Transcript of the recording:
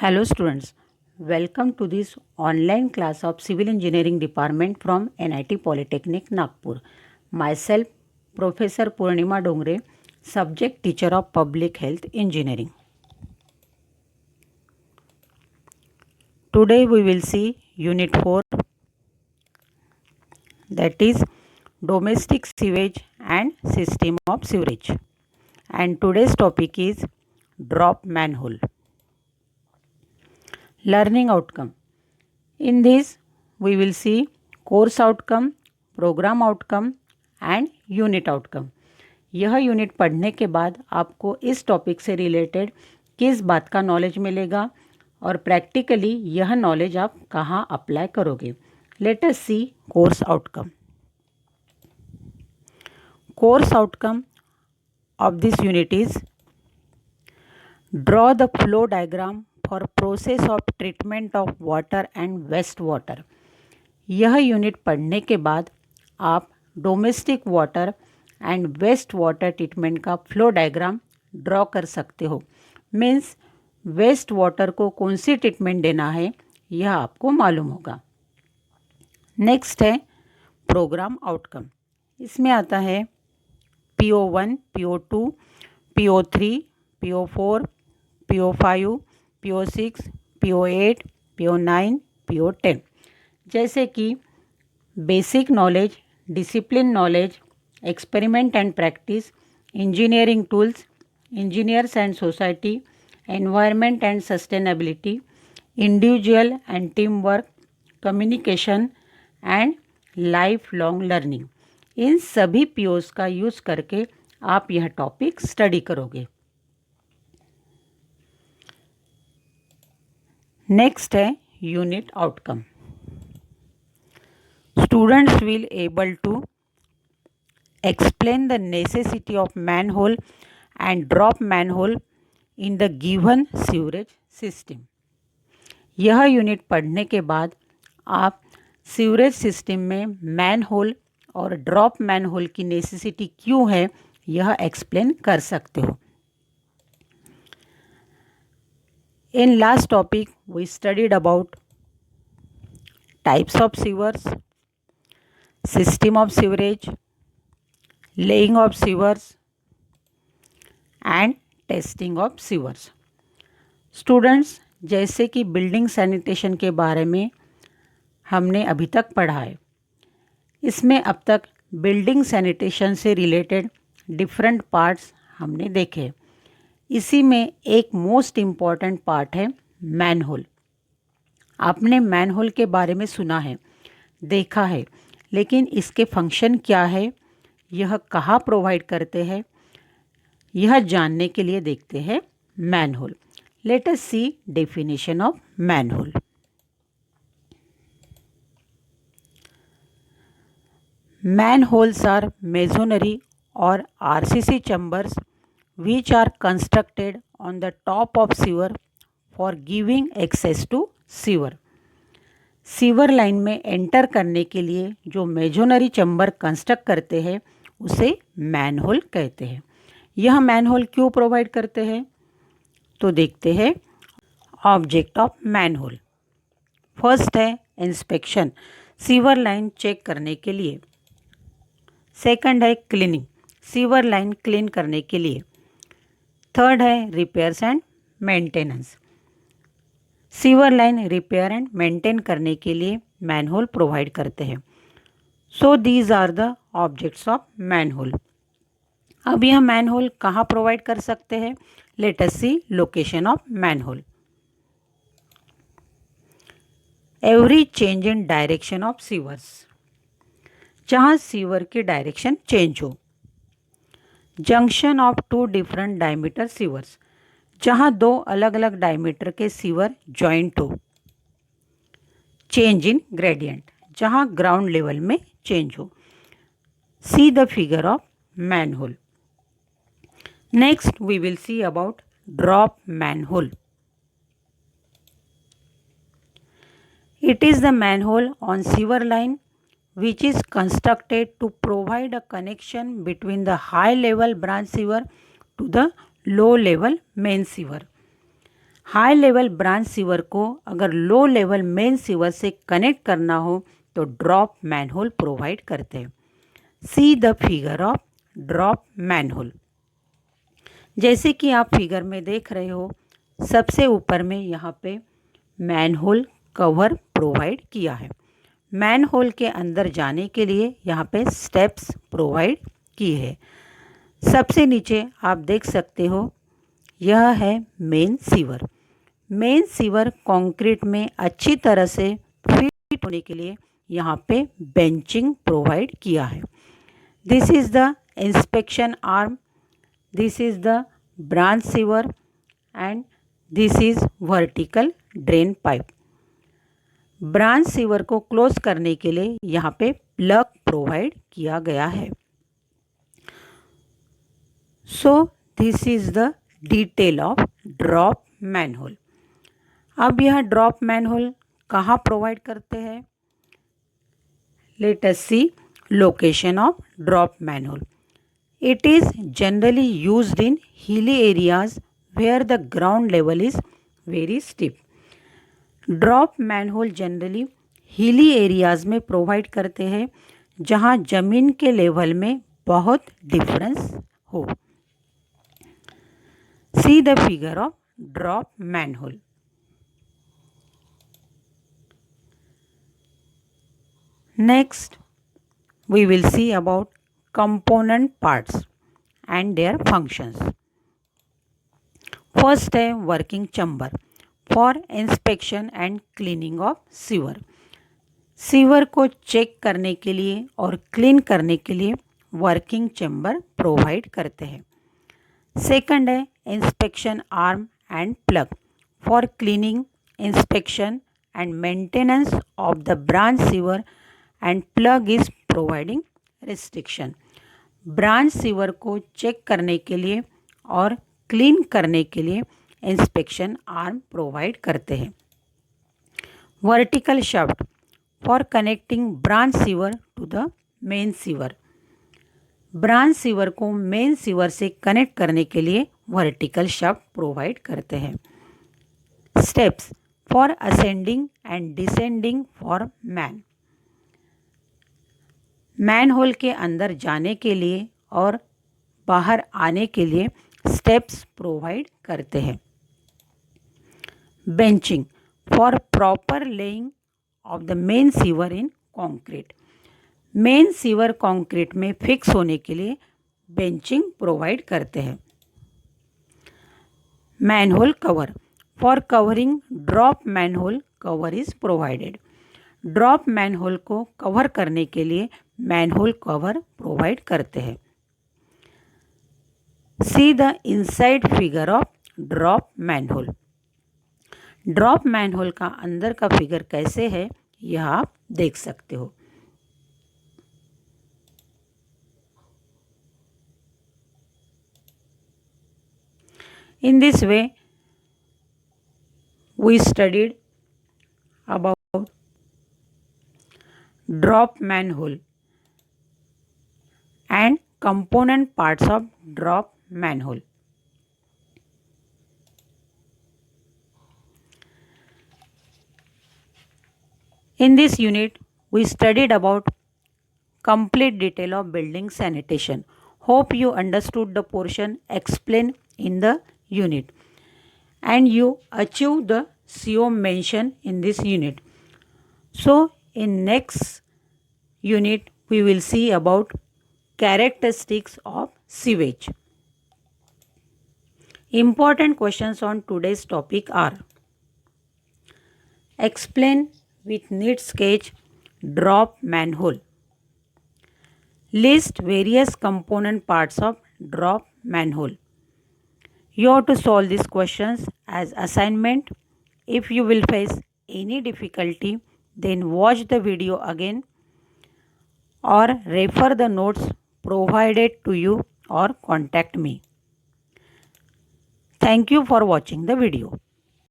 Hello students, welcome to this online class of Civil Engineering Department from NIT Polytechnic Nagpur. Myself Professor Purnima Dongre, Subject Teacher of Public Health Engineering. Today we will see Unit 4, that is Domestic Sewage and System of Sewerage. And today's topic is Drop Manhole. Learning outcome. In this, we will see course outcome, program outcome and unit outcome. यह unit पढ़ने के बाद आपको इस topic से related किस बात का नॉलेज मिलेगा और प्रैक्टिकली यह नॉलेज आप कहाँ अप्लाई करोगे. Let us see course outcome. Course outcome of this unit is draw the flow diagram for process of treatment of water and waste water. यह यूनिट पढ़ने के बाद आप domestic water and waste water treatment का flow diagram draw कर सकते हो. Means waste water को कौन सी ट्रीटमेंट देना है यह आपको मालूम होगा. नेक्स्ट है प्रोग्राम आउटकम. इसमें आता है PO1, PO2, PO3, PO4, PO5, PO6, PO8, PO9, PO10. जैसे कि basic knowledge, discipline knowledge, experiment and practice, engineering tools, engineers and society, environment and sustainability, individual and team work, communication and life long learning. इन सभी POs का use करके आप यह topic study करोगे. Next है unit outcome. Students will able to explain the necessity of manhole and drop manhole in the given sewerage system. यह unit पढ़ने के बाद आप सीवरेज सिस्टम में मैनहोल और ड्रॉप मैनहोल की नेसेसिटी क्यों है यह एक्सप्लेन कर सकते हो. In last topic we studied about types of sewers, system of sewerage, laying of sewers and testing of sewers. Students, जैसे कि बिल्डिंग सैनिटेशन के बारे में हमने अभी तक पढ़ा है, इसमें अब तक बिल्डिंग सैनिटेशन से रिलेटेड डिफरेंट पार्ट्स हमने देखे. इसी में एक मोस्ट इम्पॉर्टेंट पार्ट है मैनहोल. आपने मैनहोल के बारे में सुना है, देखा है, लेकिन इसके फंक्शन क्या है, यह कहाँ प्रोवाइड करते हैं, यह जानने के लिए देखते हैं manhole. Let us see definition of manhole. Manholes are masonry or RCC chambers which are constructed on the top of sewer for giving access to sewer. Sewer line में एंटर करने के लिए जो मेजोनरी चैम्बर कंस्ट्रक्ट करते हैं उसे manhole कहते हैं. यह मैनहोल क्यों प्रोवाइड करते हैं तो देखते हैं ऑब्जेक्ट ऑफ मैनहोल. फर्स्ट है इंस्पेक्शन, सीवर लाइन चेक करने के लिए. सेकंड है क्लीनिंग, सीवर लाइन क्लीन करने के लिए. थर्ड है repairs and maintenance, sewer line repair and maintain करने के लिए मैनहोल प्रोवाइड करते हैं. So these are the objects of manhole. अब यह मैनहोल कहाँ प्रोवाइड कर सकते हैं. Let us see location of manhole. Every change in direction of sewers, जहाँ सीवर की डायरेक्शन चेंज हो. Junction of two different diameter sewers, जहाँ दो अलग अलग डायमीटर के सीवर जॉइंट हो. चेंज इन ग्रेडियंट, जहाँ ग्राउंड लेवल में चेंज हो. See the figure of manhole. Next we will see about drop manhole. It is the manhole on sewer line which is constructed to provide a connection between the high level branch sewer to the low level main sewer. High level branch sewer को अगर low level main sewer से connect करना हो तो drop manhole provide करते हैं। सी the figure of drop manhole. जैसे कि आप फिगर में देख रहे हो, सबसे ऊपर में यहाँ पे मैनहोल कवर प्रोवाइड किया है। मैनहोल के अंदर जाने के लिए यहाँ पे स्टेप्स प्रोवाइड की है। सबसे नीचे आप देख सकते हो, यह है main sewer. Main sewer concrete में अच्छी तरह से फिट होने के लिए यहाँ पे बेंचिंग प्रोवाइड किया है। This is the inspection arm, this is the branch sewer and this is vertical drain pipe. Branch sewer को क्लोज करने के लिए यहाँ पे प्लग प्रोवाइड किया गया है। So this is the detail of drop manhole. अब यह ड्रॉप मैनहोल कहाँ प्रोवाइड करते हैं? Let us see location of drop manhole. It is generally used in hilly areas where the ground level is very steep. Drop manhole generally hilly areas में provide करते हैं जहां ज़मीन के लेवल में बहुत डिफरेंस हो। See the figure of drop manhole. Next we will see about component parts and their functions. First है working chamber for inspection and cleaning of sewer. Sewer को चेक करने के लिए और क्लीन करने के लिए वर्किंग चैम्बर प्रोवाइड करते हैं। सेकंड है inspection arm and plug for cleaning, inspection and maintenance of the branch sewer and plug is providing restriction. Branch sewer को चेक करने के लिए और क्लीन करने के लिए इंस्पेक्शन आर्म प्रोवाइड करते हैं। Vertical shaft for connecting branch sewer to the main sewer. Branch sewer को मेन सीवर से कनेक्ट करने के लिए वर्टिकल शाफ्ट प्रोवाइड करते हैं। Steps for ascending and descending for man. Manhole के अंदर जाने के लिए और बाहर आने के लिए स्टेप्स प्रोवाइड करते हैं। Benching for proper laying of the main sewer in concrete. Main sewer concrete में फिक्स होने के लिए बेंचिंग प्रोवाइड करते हैं। Manhole cover for covering drop manhole cover is provided. Drop manhole को कवर करने के लिए मैनहोल कवर प्रोवाइड करते हैं। See the inside figure of drop manhole. Drop manhole का अंदर का फिगर कैसे है यह आप देख सकते हो। In this way, we studied about drop manhole and component parts of drop manhole. In this unit, we studied about complete detail of building sanitation. Hope you understood the portion explained in the unit and you achieve the CO mentioned in this unit. So in next unit we will see about characteristics of sewage. Important questions on today's topic are: explain with neat sketch drop manhole. List various component parts of drop manhole. You have to solve these questions as assignment. If you will face any difficulty, then watch the video again or refer the notes provided to you or contact me. Thank you for watching the video.